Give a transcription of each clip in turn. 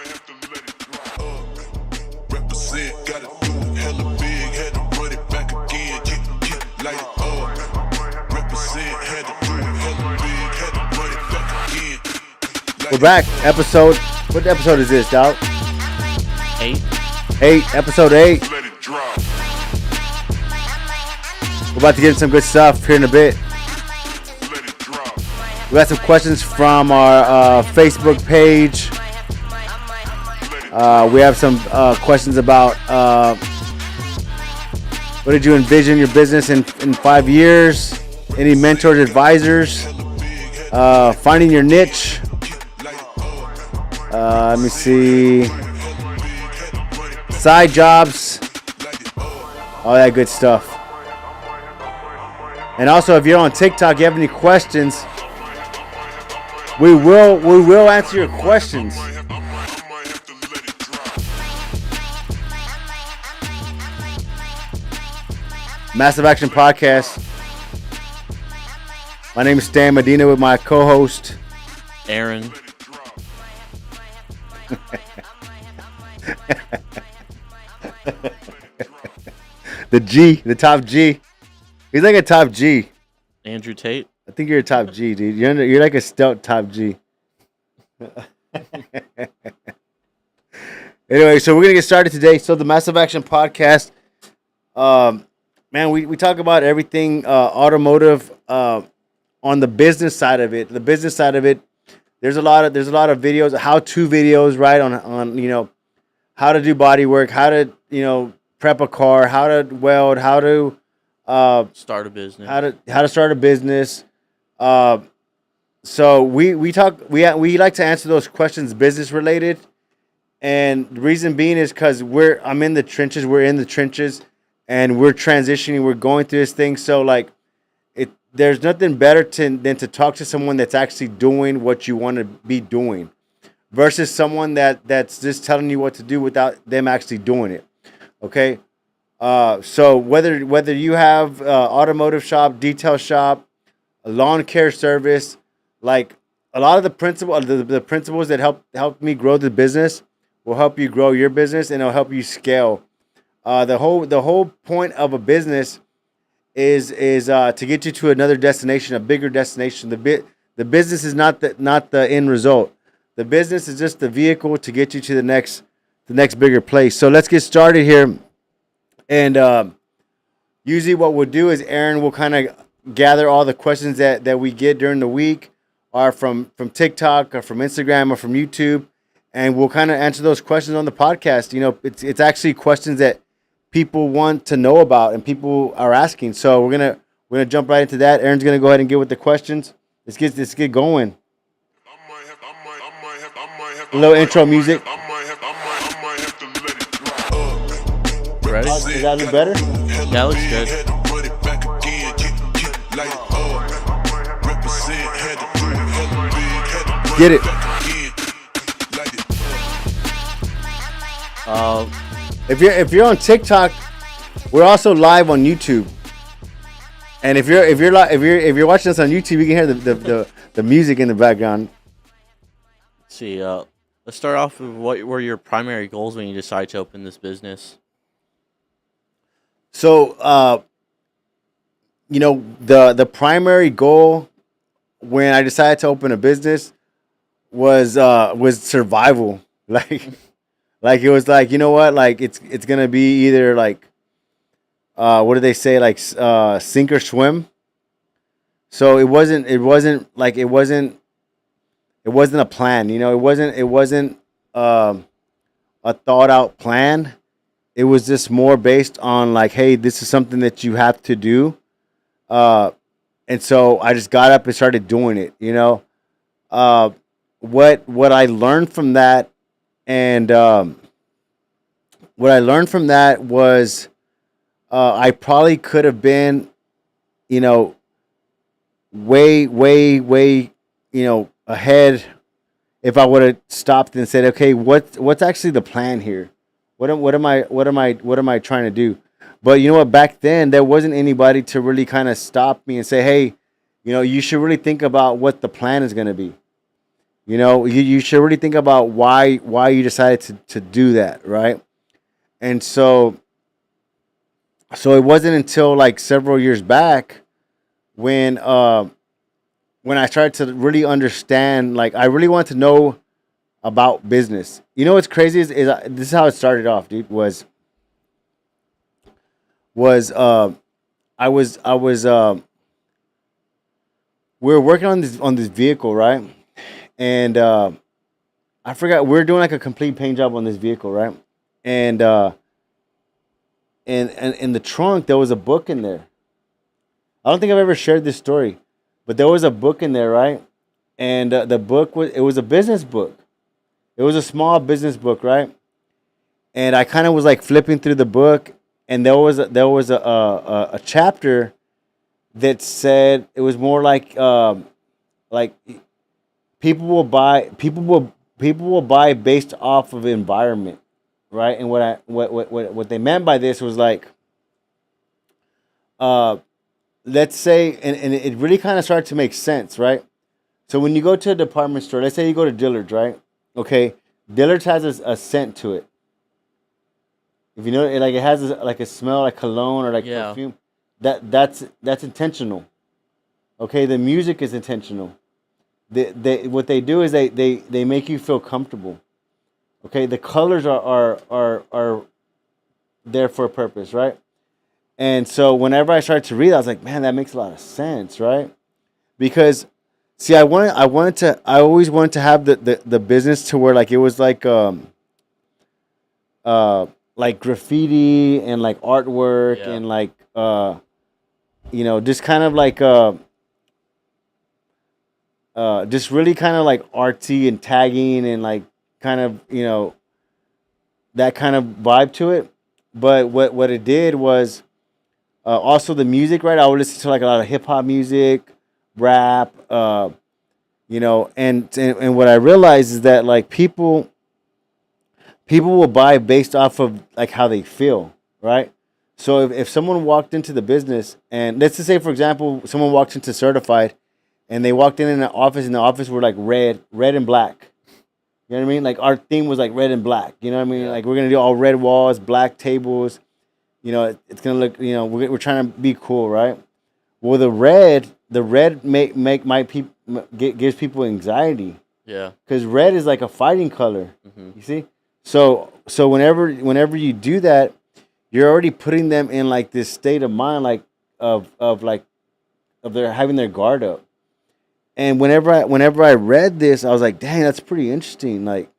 have to let it drop. Represent, gotta do hella big, had to run it back again, light it up. Represent, had to do hella big, had to run it back again. We're back. What episode is this, dog? 8. Episode 8. Let it drop. We're about to get into some good stuff here in a bit. Let it drop. We got some questions from our Facebook page. We have some questions about what did you envision your business in 5 years? Any mentors, advisors? Finding your niche. Let me see. Side jobs. All that good stuff. And also, if you're on TikTok, you have any questions, we will answer your questions. Massive Action Podcast. My name is Stan Medina with my co-host Aaron. the top G. He's like a top G. Andrew Tate. I think you're a top G, dude. You're like a stealth top G. Anyway, so we're gonna get started today. So the Massive Action Podcast, man, we talk about everything automotive on the business side of it. The business side of it, there's a lot of videos, how-to videos, right? On how to do body work, how to prep a car, how to weld, how to Start a business. how to start a business. So we like to answer those questions business related, and the reason being is because I'm in the trenches. We're in the trenches, and we're transitioning. We're going through this thing. So like, there's nothing better than to talk to someone that's actually doing what you want to be doing, versus someone that's just telling you what to do without them actually doing it. Okay. So whether you have automotive shop, detail shop, a lawn care service, like a lot of the principles that help me grow the business will help you grow your business, and it'll help you scale. The whole point of a business is to get you to another destination, a bigger destination. The business is not the end result. The business is just the vehicle to get you to the next bigger place. So let's get started here. And usually what we'll do is Aaron will kind of gather all the questions that we get during the week, are from TikTok or from Instagram or from YouTube, and we'll kind of answer those questions on the podcast. It's actually questions that people want to know about and people are asking. So we're gonna jump right into that. Aaron's gonna go ahead and get with the questions. Let's get going. A little intro music. Ready? Does that look better? That looks good. Get it. If you're on TikTok, we're also live on YouTube. And if you're watching us on YouTube, you can hear the music in the background. Let's see. Let's start off with what were your primary goals when you decided to open this business? So, the primary goal when I decided to open a business was survival. Like it was like, you know what? Like it's gonna be either like, what do they say? Like sink or swim. So it wasn't a plan. It wasn't a thought out plan. It was just more based on like, hey, this is something that you have to do. And so I just got up and started doing it, What I learned from that, and what I learned from that was I probably could have been, way, ahead if I would have stopped and said, okay, what's actually the plan here? What am I trying to do? But you know what? Back then, there wasn't anybody to really kind of stop me and say, hey, you should really think about what the plan is going to be. You should really think about why you decided to do that, right? And so it wasn't until like several years back when when I started to really understand, like I really wanted to know about business. You know what's crazy is this is how it started off, dude. Was I was we were working on this vehicle, right? And I forgot we were doing like a complete paint job on this vehicle, right? And and in the trunk there was a book in there. I don't think I've ever shared this story, but there was a book in there, right? And the book was a business book. It was a small business book, right? And I kind of was like flipping through the book, and there was a chapter that said it was more like people will buy based off of environment, right? And what they meant by this was like, uh, let's say, and it really kind of started to make sense, right? So when you go to a department store, let's say you go to Dillard's, right? Okay, Dillard's has a scent to it. If you know, like it has like a smell, like cologne or like Yeah. perfume. That's intentional. Okay, the music is intentional. They what they do is they make you feel comfortable. Okay, the colors are there for a purpose, right? And so whenever I started to read, I was like, man, that makes a lot of sense, right? Because see, I always wanted to have the business to where like it was like graffiti and like artwork Yeah. and like just kind of like just really kind of like artsy and tagging and like kind of that kind of vibe to it. But what it did was also the music, right? I would listen to like a lot of hip hop music, rap, and what I realized is that like people will buy based off of like how they feel, right? So if someone walked into the business, and let's just say for example someone walked into certified and they walked in an office and the office were like red and black. You know what I mean? Like our theme was like red and black. You know what I mean? Yeah. Like we're gonna do all red walls, black tables. It's gonna look. We're trying to be cool, right? Well, the red make my people gives people anxiety Yeah. because red is like a fighting color. Hmm. You see, so whenever you do that, you're already putting them in like this state of mind, like of their having their guard up. And whenever I read this, I was like, dang, that's pretty interesting. Like,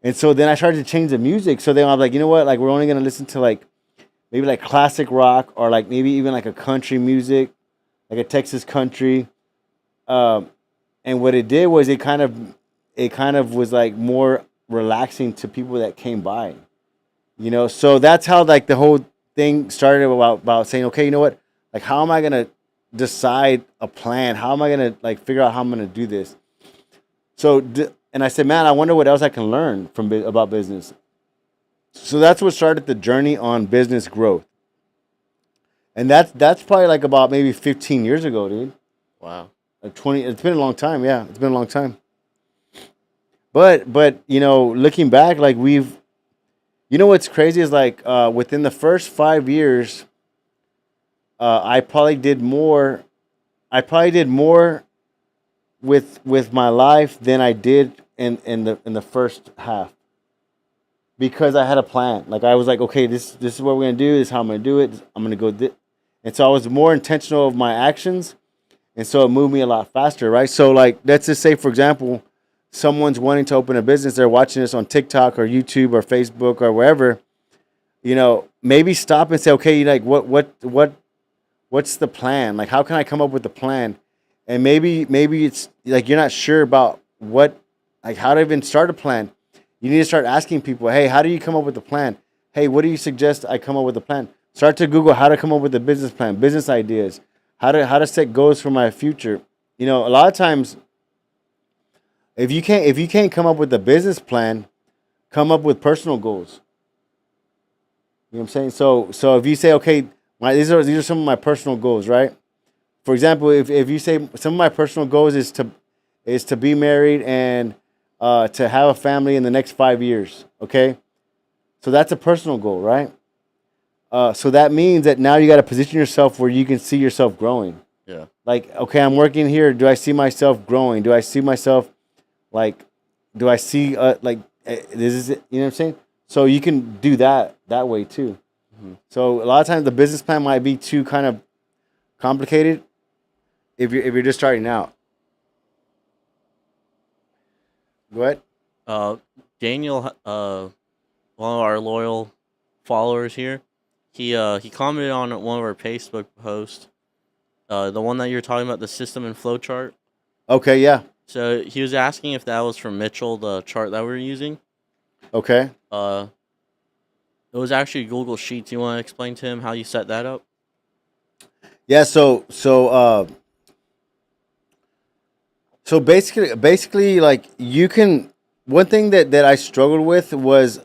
and so then I started to change the music. So then I was like, you know what? Like, we're only gonna listen to like maybe like classic rock or like maybe even like a country music, like a Texas country. Um, and what it did was it kind of was like more relaxing to people that came by. So that's how like the whole thing started about saying, okay, you know what? Like, how am I gonna decide a plan? How am I gonna like figure out how I'm gonna do this? And I said, man, I wonder what else I can learn about business. So that's what started the journey on business growth, and that's probably like about maybe 15 years ago, dude. Wow. Like 20. It's been a long time. Yeah, it's been a long time. But looking back, like what's crazy is like within the first 5 years, I probably did more. I probably did more with my life than I did in the first half because I had a plan. Like I was like, okay, this is what we're gonna do. This is how I'm gonna do it. I'm gonna go and so I was more intentional of my actions, and so it moved me a lot faster, right? So like, let's just say, for example, someone's wanting to open a business. They're watching this on TikTok or YouTube or Facebook or wherever. Maybe stop and say, okay, like what's the plan? Like, how can I come up with the plan? And maybe it's like you're not sure about like how to even start a plan. You need to start asking people, hey, how do you come up with a plan? Hey, what do you suggest I come up with a plan? Start to Google how to come up with a business plan, business ideas, how to set goals for my future. A lot of times, if you can't come up with a business plan, come up with personal goals. You know what I'm saying? So if you say, okay, these are some of my personal goals, right? For example, if you say some of my personal goals is to be married and to have a family in the next 5 years. Okay, so that's a personal goal, right? So that means that now you got to position yourself where you can see yourself growing. Yeah. Like, okay, I'm working here. Do I see myself growing? Do I see myself like? Do I see this is it? You know what I'm saying? So you can do that way too. So a lot of times the business plan might be too kind of complicated if you're just starting out. Go ahead. Daniel, one of our loyal followers here, he commented on one of our Facebook posts, the one that you're talking about, the system and flow chart. Okay, yeah. So he was asking if that was from Mitchell, the chart that we're using. Okay. It was actually Google Sheets. You want to explain to him how you set that up? Yeah, so basically like you can one thing that I struggled with was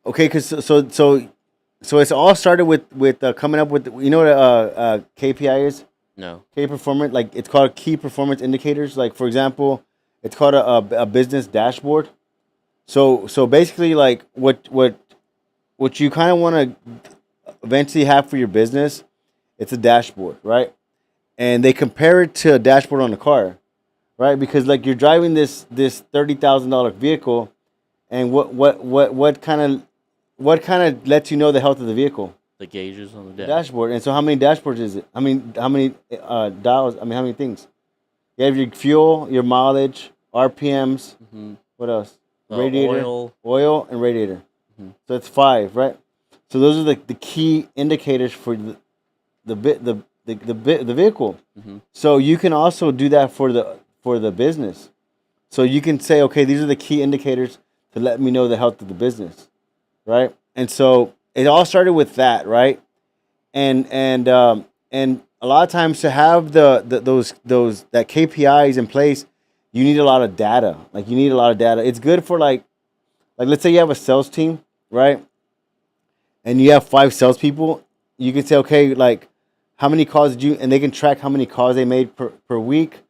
okay, cuz so it's all started with coming up with you know what KPI is? No. Key performance, like it's called key performance indicators. Like for example, it's called a business dashboard. So basically, like what you kind of want to eventually have for your business, it's a dashboard, right? And they compare it to a dashboard on a car, right? Because like you're driving this $30,000 vehicle, and what kind of lets you know the health of the vehicle? The gauges on the Dashboard. And so how many dashboards is it? How many dials? How many things? You have your fuel, your mileage, RPMs. Mm-hmm. What else? Radiator, oil, and radiator. Mm-hmm. So it's 5, right? So those are the key indicators for the vehicle. Mm-hmm. So you can also do that for the business. So you can say, okay, these are the key indicators to let me know the health of the business, right? And so it all started with that, right? And a lot of times to have those that KPIs in place, you need a lot of data. Like you need a lot of data. It's good for like let's say you have a sales team, right? And you have 5 salespeople. You can say, okay, like how many calls did you? And they can track how many calls they made per week,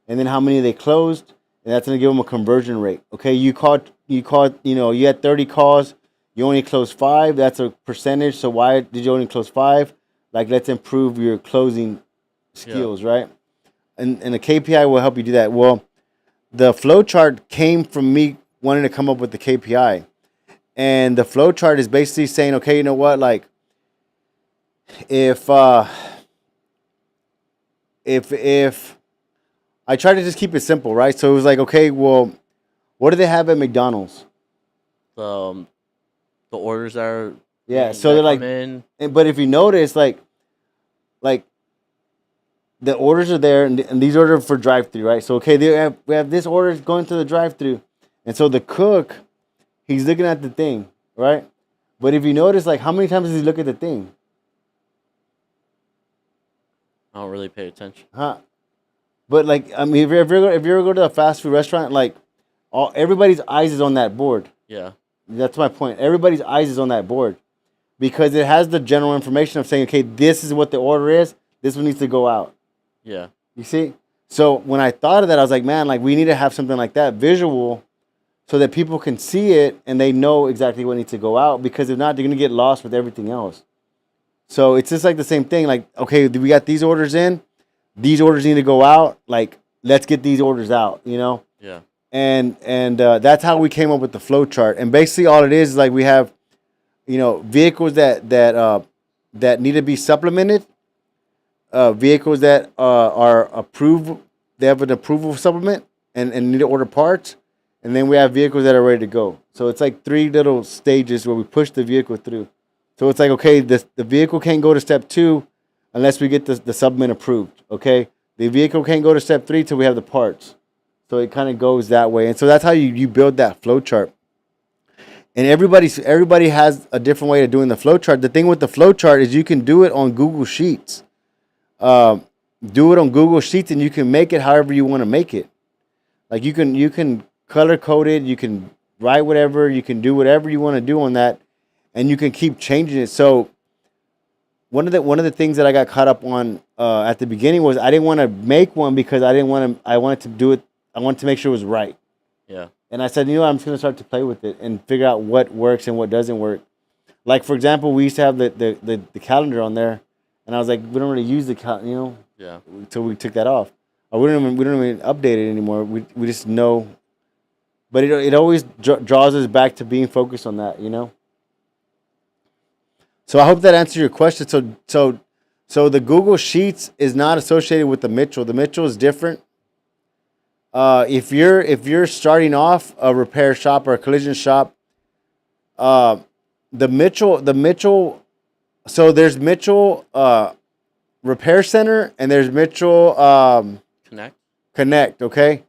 and then how many they closed, and that's gonna give them a conversion rate. Okay, you had 30 calls. You only closed 5. That's a percentage. So why did you only close 5? Like, let's improve your closing skills, right? And the KPI will help you do that. Well, the flow chart came from me wanting to come up with the KPI, and the flow chart is basically saying, okay, you know what? Like, if I try to just keep it simple, right? So it was like, okay, well, what do they have at McDonald's? The orders that are So they're like, but if you notice, like the orders are there, and these orders are for drive-through, right? So okay, we have this order going to the drive-through, and so the cook, he's looking at the thing, right? But if you notice, like, how many times does he look at the thing? I don't really pay attention. Huh? But like, I mean, if you ever go to a fast food restaurant, like, everybody's eyes is on that board. Yeah. That's my point. Everybody's eyes is on that board because it has the general information of saying, okay, this is what the order is. This one needs to go out. Yeah. You see? So when I thought of that, I was like, man, like we need to have something like that visual so that people can see it and they know exactly what needs to go out, because if not, they're going to get lost with everything else. So it's just like the same thing. Like, okay, we got these orders in. These orders need to go out. Like, let's get these orders out, you know? Yeah. And that's how we came up with the flow chart. And basically all it is like we have, vehicles that need to be supplemented, vehicles that are approved, they have an approval supplement and need to order parts, and then we have vehicles that are ready to go. So it's like 3 little stages where we push the vehicle through. So it's like, okay, the vehicle can't go to step 2 unless we get the supplement approved, okay? The vehicle can't go to step 3 till we have the parts. So it kind of goes that way. And so that's how you build that flow chart. And everybody has a different way of doing the flow chart. The thing with the flow chart is you can do it on Google Sheets. Do it on Google Sheets, and you can make it however you want to make it. Like you can color code it, you can write whatever, you can do whatever you want to do on that, and you can keep changing it. So one of the things that I got caught up on at the beginning was I didn't want to make one because I wanted to do it. I wanted to make sure it was right. Yeah. And I said, you know what, I'm just gonna start to play with it and figure out what works and what doesn't work. Like for example, we used to have the calendar on there, and I was like, we don't really use the Yeah. until we took that off. Or we don't even update it anymore. We just know. But it always draws us back to being focused on that, So I hope that answers your question. So the Google Sheets is not associated with the Mitchell. The Mitchell is different. If you're starting off a repair shop or a collision shop, the Mitchell. So there's Mitchell Repair Center and there's Mitchell Connect. Okay,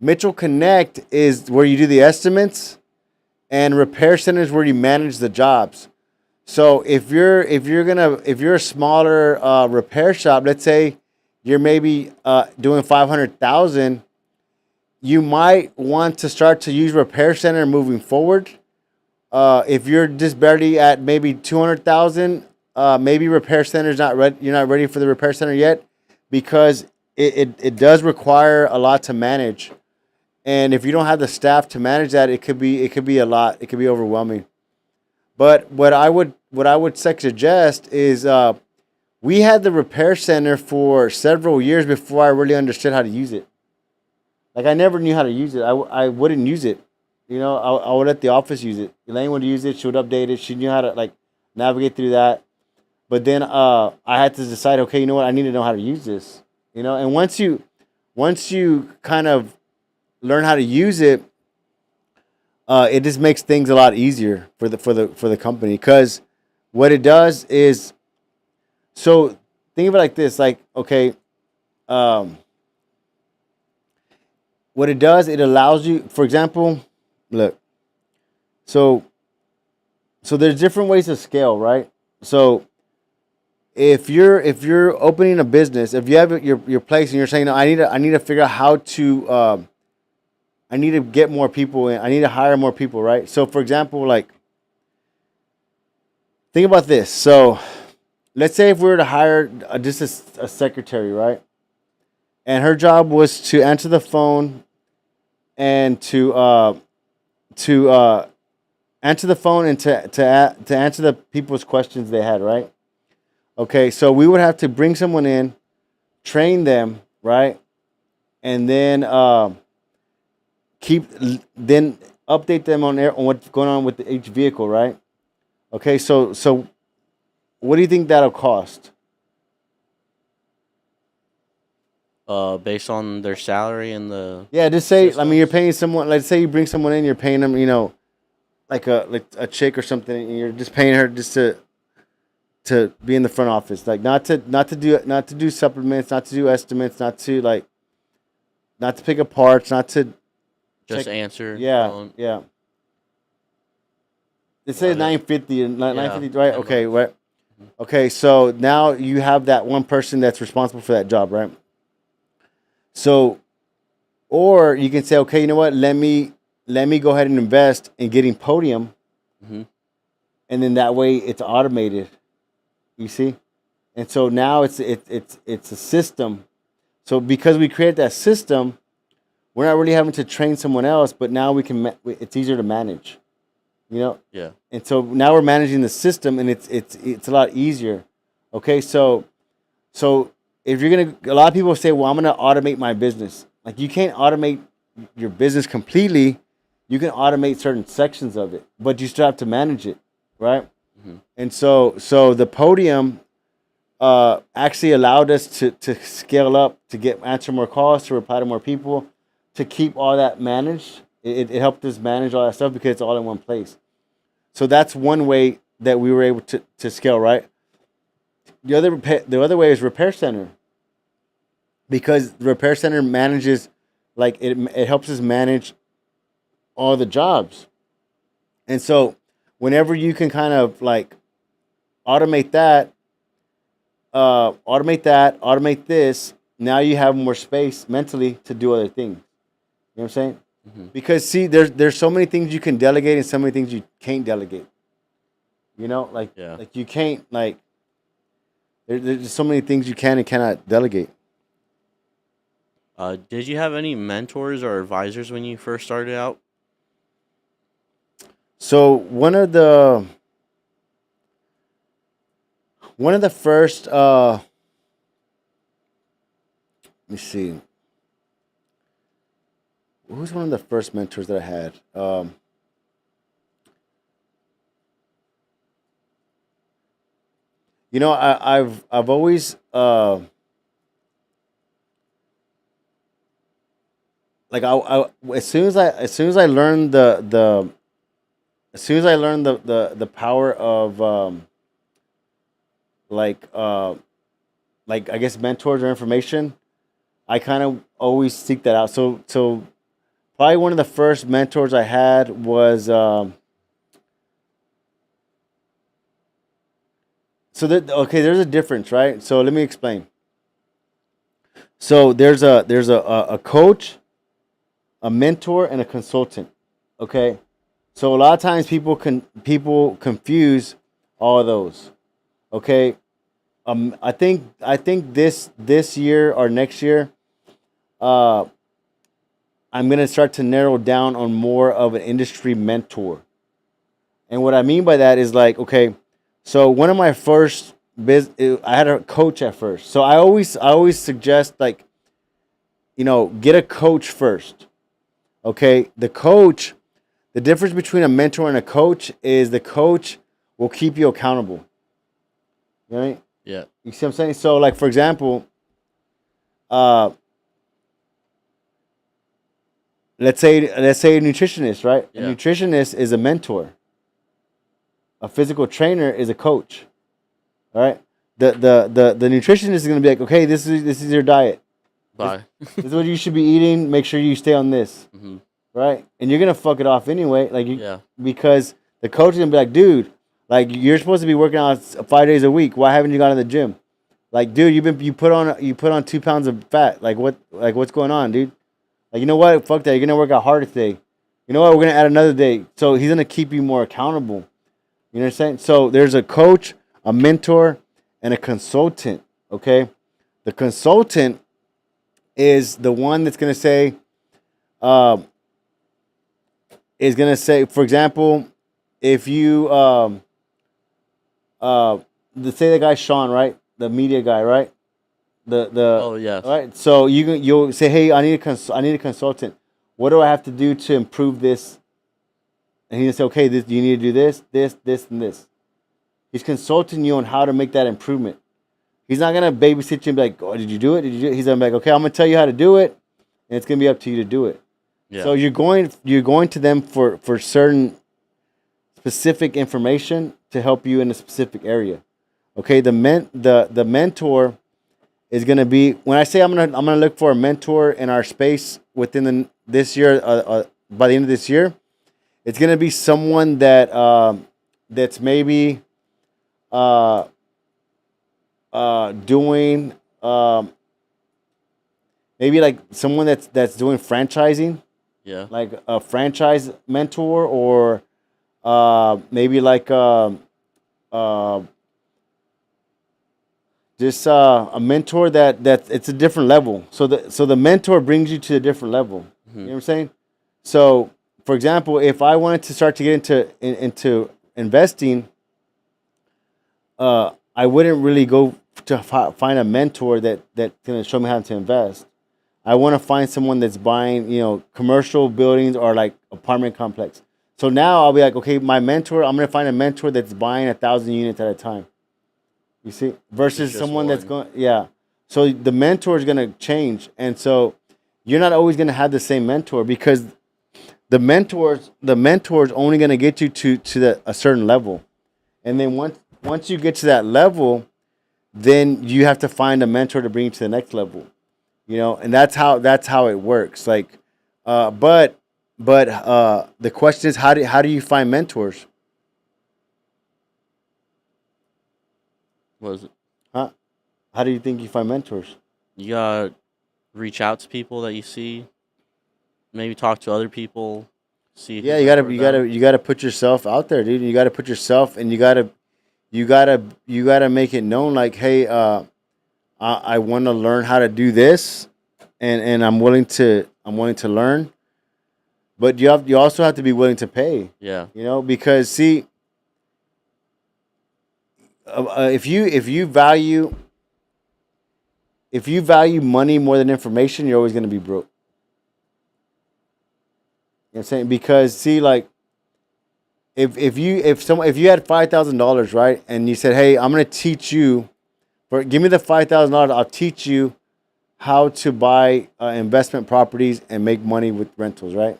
Mitchell Connect is where you do the estimates, and Repair Center is where you manage the jobs. So if you're a smaller repair shop, let's say you're maybe doing 500,000, you might want to start to use Repair Center moving forward. If you're just barely at maybe 200,000, maybe Repair Center is not ready. You're not ready for the Repair Center yet because it does require a lot to manage, and if you don't have the staff to manage that, it could be a lot. It could be overwhelming. But what I would suggest is we had the Repair Center for several years before I really understood how to use it. Like I never knew how to use it. I wouldn't use it. I would let the office use it. Elaine would use it. She would update it. She knew how to navigate through that. But then I had to decide, okay, you know what? I need to know how to use this. And once you kind of learn how to use it, it just makes things a lot easier for the company. Because what it does is, so think of it like this, okay, what it does, it allows you, for example, look, so there's different ways to scale, right? So if you're opening a business, if you have your place and you're saying, no, I need to figure out how to I need to get more people in. I need to hire more people, right? So, for example, think about this. So, let's say if we were to hire just a secretary, right? And her job was to answer the phone and to answer the phone and to answer the people's questions they had, right? Okay, so we would have to bring someone in, train them, right? And then then update them on what's going on with each vehicle, right? Okay, so what do you think that'll cost? Based on their salary and the Just say systems? you're paying someone. Let's say you bring someone in, you're paying them, like a chick or something, and you're just paying her just to be in the front office, not to do supplements, not to do estimates, not to pick up parts, not to just answer. Yeah, phone. yeah. It says 950 and 950, right? Okay, right. Okay, so now you have that one person that's responsible for that job, right? So, or you can say, okay, you know what? Let me go ahead and invest in getting Podium, and then that way it's automated. You see, and so now it's a system. So because we created that system, we're not really having to train someone else, but now it's easier to manage, Yeah. And so now we're managing the system, and it's a lot easier. Okay, so if a lot of people say, well, I'm gonna automate my business. Like you can't automate your business completely. You can automate certain sections of it, but you still have to manage it, right? And so the Podium actually allowed us to scale up, to answer more calls, to reply to more people, to keep all that managed. It helped us manage all that stuff because it's all in one place. So that's one way that we were able to scale, right? The other way is Repair Center, because the Repair Center manages, it helps us manage all the jobs. And so whenever you can kind of automate this, now you have more space mentally to do other things. You know what I'm saying? Because see, there's so many things you can delegate and so many things you can't delegate. You can't There's so many things you can and cannot delegate. Did you have any mentors or advisors when you first started out? So one of the first let me see. Who was one of the first mentors that I had? I've always like I as soon as I learned the power of like I guess mentors or information, I kind of always seek that out. So probably one of the first mentors I had was okay. There's a difference, right? So let me explain. So there's a coach, a mentor, and a consultant. Okay, so a lot of times people confuse all of those. Okay, I think this year or next year, uh, I'm gonna start to narrow down on more of an industry mentor. And what I mean by that is like, okay, so one of my first I had a coach at first. So I always suggest like, get a coach first. Okay, the difference between a mentor and a coach is the coach will keep you accountable. Right? Yeah. You see what I'm saying? So like for example, uh, let's say a nutritionist, right? A Yeah. nutritionist is a mentor. A physical trainer is a coach. All right. The nutritionist is going to be like, okay, this is your diet. Bye. This is what you should be eating. Make sure you stay on this, Hmm. right? And you're gonna fuck it off anyway, Yeah. because the coach is gonna be like, dude, like you're supposed to be working out 5 days a week. Why haven't you gone to the gym? Like, dude, you put on 2 pounds of fat. What's going on, dude? Like, you know what? Fuck that. You're gonna work out harder today. You know what? We're gonna add another day. So he's gonna keep you more accountable. You know what I'm saying? So there's a coach, a mentor, and a consultant. Okay, the consultant is the one that's going to say, uh, for example, if you, let's say the guy Sean, right, the media guy, right, the Oh yes. right. So you'll say, hey, I need a consultant. What do I have to do to improve this? And he'll say, okay, you need to do this, and this. He's consulting you on how to make that improvement. He's not gonna babysit you and be like, "Oh, did you do it? Did you do it?" He's gonna be like, "Okay, I'm gonna tell you how to do it, and it's gonna be up to you to do it." Yeah. So you're going to them for certain specific information to help you in a specific area. Okay, the mentor is gonna be, when I say I'm gonna look for a mentor in our space within this year, by the end of this year, it's gonna be someone that's maybe uh, doing maybe like someone that's doing franchising, Yeah. like a franchise mentor, or maybe like uh, just a mentor that it's a different level. So the mentor brings you to a different level. You Hmm. know what I'm saying? So, for example, if I wanted to start to get into investing, I wouldn't really go to find a mentor that's gonna show me how to invest. I want to find someone that's buying, commercial buildings or like apartment complex. So now I'll be like, okay, my mentor, I'm gonna find a mentor that's buying 1,000 units at a time. You see, versus just someone that's one. going, yeah. So the mentor is gonna change, and so you're not always gonna have the same mentor, because the mentor's only gonna get you to a certain level, and then once you get to that level, then you have to find a mentor to bring you to the next level. And that's how it works. Like, but the question is, how do you find mentors? Was Huh? How do you think you find mentors? You gotta reach out to people that you see. Maybe talk to other people. See Yeah, who's you up gotta or you down. gotta you gotta put yourself out there, dude. You gotta put yourself, and you gotta you gotta make it known like, hey, I want to learn how to do this, and I'm willing to learn, but you also have to be willing to pay. Yeah. Because see, if you value money more than information, you're always going to be broke. You know what I'm saying? Because see, like, if you had $5,000, right, and you said, hey, I'm going to teach you, give me the $5,000, I'll teach you how to buy investment properties and make money with rentals, right?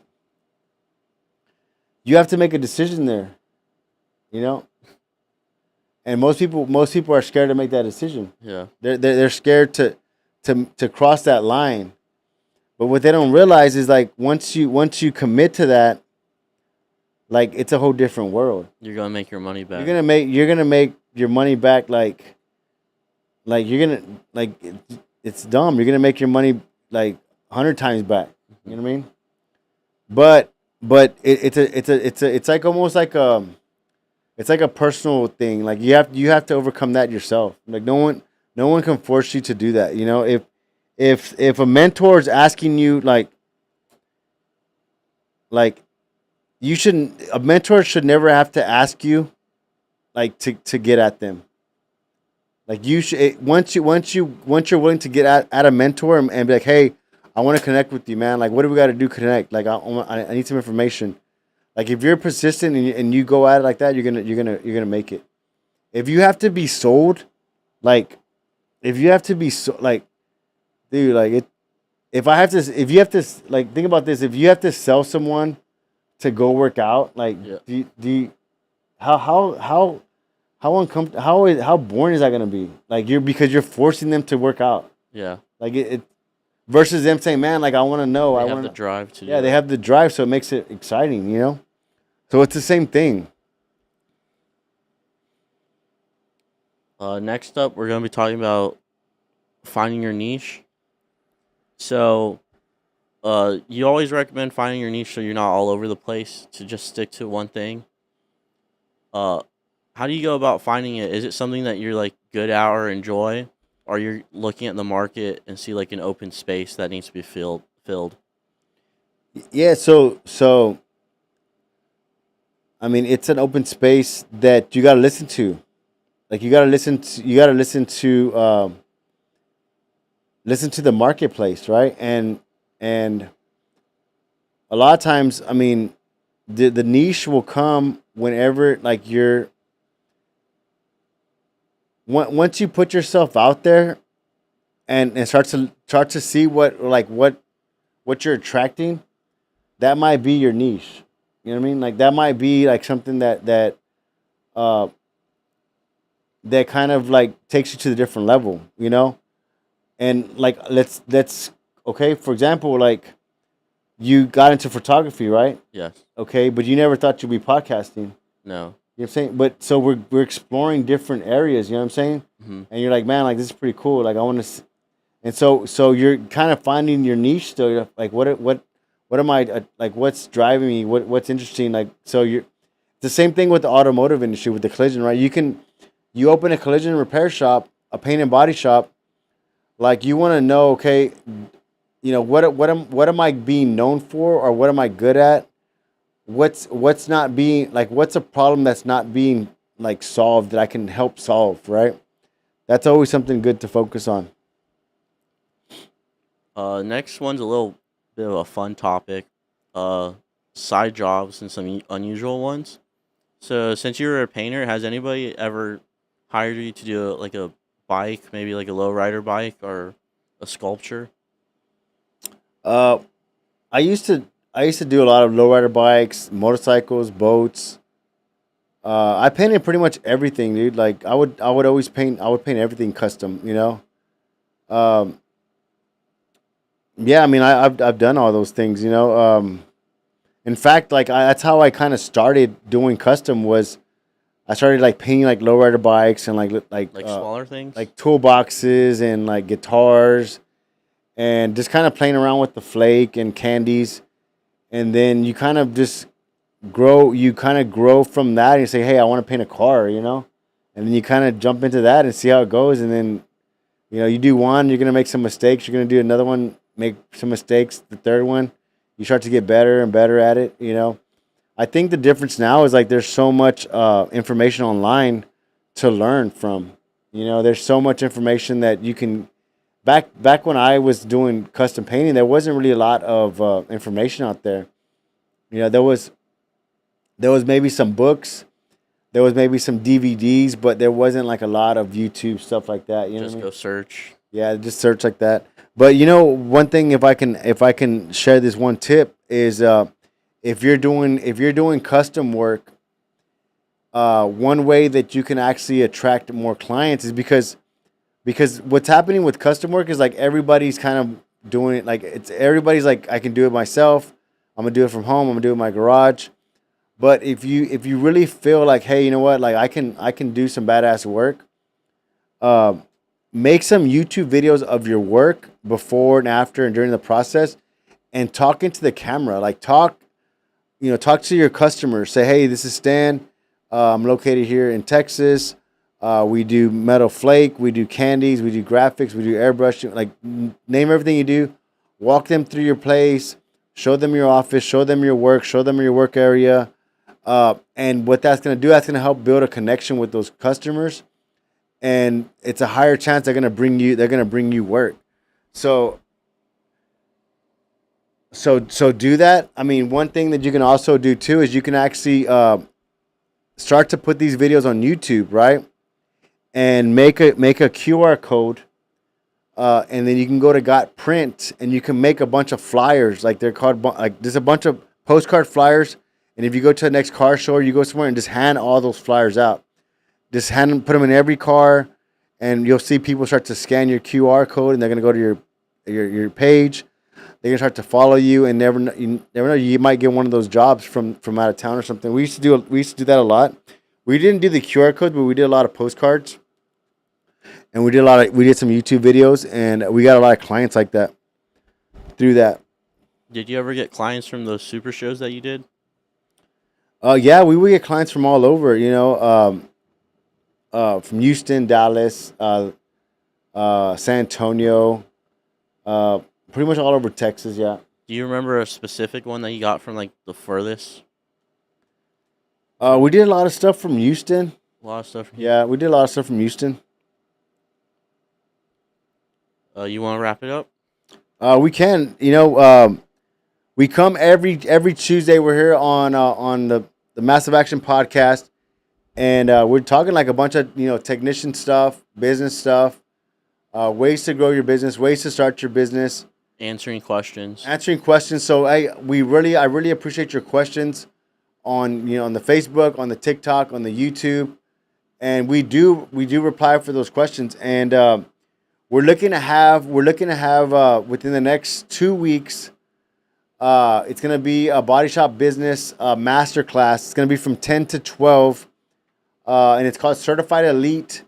You have to make a decision there, you know. And most people are scared to make that decision. Yeah. They're scared to cross that line. But what they don't realize is, like, once you commit to that, like, it's a whole different world. You're gonna make your money back. You're gonna make your money back, like you're gonna, like, it's dumb. You're gonna make your money like 100 times back. You know what I mean? But it's like almost like it's like a personal thing. Like, you have to overcome that yourself. Like, no one can force you to do that. If a mentor is asking you, like you shouldn't a mentor should never have to ask you, like, to get at them. Like, you should, once you're willing to get at a mentor, and be like, hey, I want to connect with you, man. Like, what do we got to do? Connect. Like, I need some information. Like, if you're persistent and you go at it like that, you're gonna make it. If you have to be sold, like, if you have to be like, dude, like, if you have to, like, think about this. If you have to sell someone to go work out, like, Yeah. how uncomfortable, how boring is that gonna be? Like, because you're forcing them to work out. Yeah. Like, it versus them saying, man, like, I want to know. They I have want the drive to. Yeah, do they it. have the drive, so it makes it exciting. So it's the same thing. Next up, we're gonna be talking about finding your niche. So, you always recommend finding your niche so you're not all over the place, to just stick to one thing. Uh, how do you go about finding it? Is it something that you're like good at or enjoy, or you're looking at the market and see like an open space that needs to be filled? Yeah, so I mean, it's an open space that you got to listen to. Like, you got to listen to the marketplace, right? And a lot of times, I mean, the niche will come whenever, like, once you put yourself out there, and start to see what you're attracting. That might be your niche. You know what I mean? Like, that might be like something uh that kind of, like, takes you to the different level. And, like, let's okay, for example, like, you got into photography, right? Yes. Okay, but you never thought you'd be podcasting. No. You know what I'm saying? But so we're exploring different areas, you know what I'm saying? Hmm. And you're like, man, like, this is pretty cool. Like, I want to, and so you're kind of finding your niche still. You're like, what am I, like, what's driving me? What's interesting? Like, so you're it's the same thing with the automotive industry, with the collision, right? You open a collision repair shop, a paint and body shop. Like, you want to know, okay, what am I being known for, or what am I good at? What's not being, like, what's a problem that's not being, like, solved, that I can help solve, right? That's always something good to focus on. Next one's a little bit of a fun topic. Side jobs and some unusual ones. So, since you were a painter, has anybody ever hired you to do like a bike, maybe like a lowrider bike or a sculpture? Uh, I used to do a lot of lowrider bikes, motorcycles, boats. I painted pretty much everything, dude. Like, I would always paint. I would paint everything custom. Um, yeah, I mean, I've done all those things. In fact, like, that's how I kind of started doing custom. Was I started, like, painting, like, lowrider bikes, and Like smaller things? like toolboxes, and, like, guitars, and just kind of playing around with the flake and candies. And then you kind of grow from that, and you say, hey, I want to paint a car. and then you kind of jump into that and see how it goes. And then, you do one, you're gonna make some mistakes. You're gonna do another one, make some mistakes. The third one, you start to get better and better at it. I think the difference now is like there's so much information online to learn from. There's so much information that you can. Back when I was doing custom painting, there wasn't really a lot of information out there. There was maybe some books, there was maybe some DVDs, but there wasn't like a lot of YouTube stuff like that. You know Just what I go mean? search. Yeah, just search like that. But one thing, if I can share this one tip is if you're doing custom work, one way that you can actually attract more clients is because what's happening with custom work is like everybody's kind of doing it, like everybody's like, I can do it myself. I'm gonna do it from home. I'm gonna do it in my garage. But if you really feel like, hey, you know what, like I can do some badass work, uh, make some YouTube videos of your work before and after and during the process, and talk into the camera. Like talk to your customers. Say, hey, this is Stan. I'm located here in Texas. We do metal flake, we do candies, we do graphics, we do airbrushing. Like, name everything you do. Walk them through your place. Show them your office. Show them your work. Show them your work area. And what that's going to do, that's going to help build a connection with those customers. And it's a higher chance they're going to bring you work. So do that. I mean, one thing that you can also do too is you can actually start to put these videos on YouTube, right? And make a QR code, and then you can go to Got Print, and you can make a bunch of flyers. Like, they're called, like, there's a bunch of postcard flyers, and if you go to the next car show, or you go somewhere and just hand all those flyers out, just hand them, put them in every car, and you'll see people start to scan your QR code, and they're gonna go to your page. They're gonna start to follow you, and you never know, you might get one of those jobs from out of town or something. We used to do that a lot. We didn't do the QR code, but we did a lot of postcards. And we did some YouTube videos, and we got a lot of clients like that through that. Did you ever get clients from those super shows that you did? Yeah, we would get clients from all over, from Houston, Dallas, San Antonio, pretty much all over Texas. Yeah. Do you remember a specific one that you got from like the furthest? We did a lot of stuff from Houston. A lot of stuff. Yeah, we did a lot of stuff from Houston. You want to wrap it up? We can. We come every Tuesday. We're here on the Massive Action podcast, and we're talking like a bunch of technician stuff, business stuff, ways to grow your business, ways to start your business, Answering questions. So I really appreciate your questions on on the Facebook, on the TikTok, on the YouTube, and we do reply for those questions. And we're looking to have within the next 2 weeks. It's gonna be a body shop business master class. It's gonna be from 10 to 12, and it's called Certified Elite.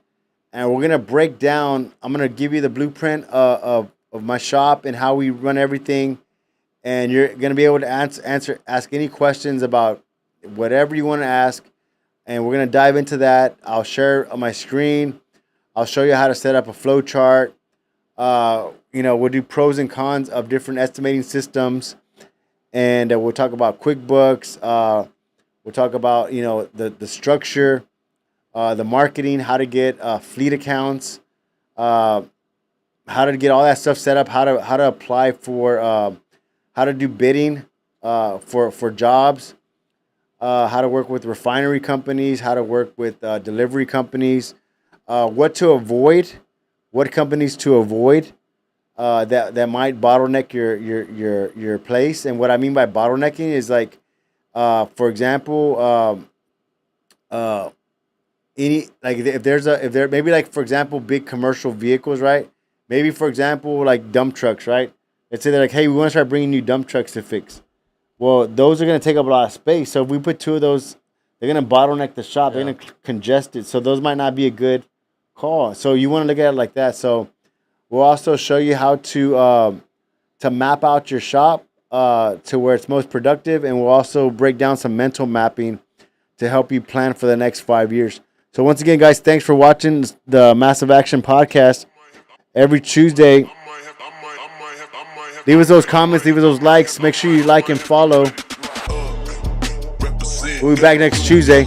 And we're gonna break down. I'm gonna give you the blueprint of my shop and how we run everything, and you're gonna be able to ask any questions about whatever you want to ask, and we're gonna dive into that. I'll share on my screen. I'll show you how to set up a flow chart. We'll do pros and cons of different estimating systems, and we'll talk about QuickBooks. We'll talk about the structure, the marketing, how to get fleet accounts, how to get all that stuff set up, how to apply for, how to do bidding for jobs, how to work with refinery companies, how to work with delivery companies, what to avoid, what companies to avoid that might bottleneck your place. And what I mean by bottlenecking is like, for example, if there maybe like for example big commercial vehicles, right? Maybe for example like dump trucks, right? Let's say they're like, hey, we want to start bringing new dump trucks to fix. Well, those are going to take up a lot of space. So if we put 2 of those, they're going to bottleneck the shop. Yeah. They're going to congest it. So those might not be a good call. So you want to look at it like that. So we'll also show you how to map out your shop to where it's most productive. And we'll also break down some mental mapping to help you plan for the next 5 years. So once again, guys, thanks for watching the Massive Action podcast. Every Tuesday, leave us those comments, leave us those likes. Make sure you like and follow. We'll be back next Tuesday.